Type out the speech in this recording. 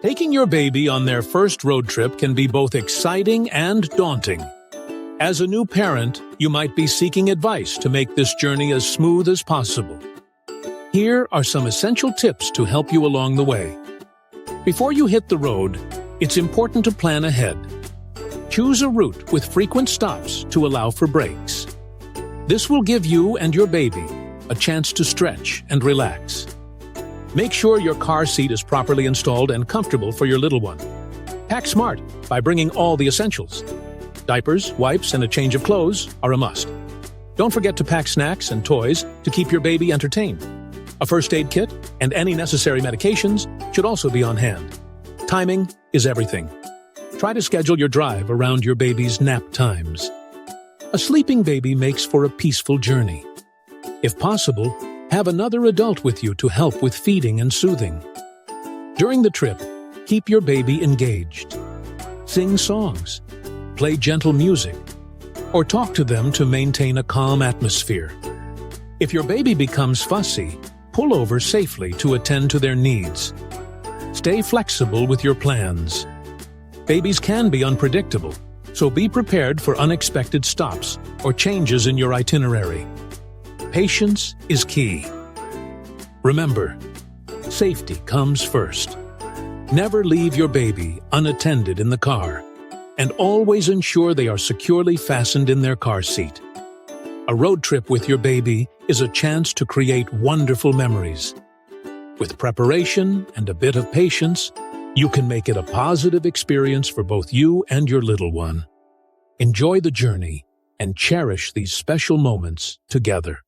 Taking your baby on their first road trip can be both exciting and daunting. As a new parent, you might be seeking advice to make this journey as smooth as possible. Here are some essential tips to help you along the way. Before you hit the road, it's important to plan ahead. Choose a route with frequent stops to allow for breaks. This will give you and your baby a chance to stretch and relax. Make sure your car seat is properly installed and comfortable for your little one. Pack smart by bringing all the essentials. Diapers, wipes, and a change of clothes are a must. Don't forget to pack snacks and toys to keep your baby entertained. A first aid kit and any necessary medications should also be on hand. Timing is everything. Try to schedule your drive around your baby's nap times. A sleeping baby makes for a peaceful journey. If possible, have another adult with you to help with feeding and soothing. During the trip, keep your baby engaged. Sing songs, play gentle music, or talk to them to maintain a calm atmosphere. If your baby becomes fussy, pull over safely to attend to their needs. Stay flexible with your plans. Babies can be unpredictable, so be prepared for unexpected stops or changes in your itinerary. Patience is key. Remember, safety comes first. Never leave your baby unattended in the car, and always ensure they are securely fastened in their car seat. A road trip with your baby is a chance to create wonderful memories. With preparation and a bit of patience, you can make it a positive experience for both you and your little one. Enjoy the journey and cherish these special moments together.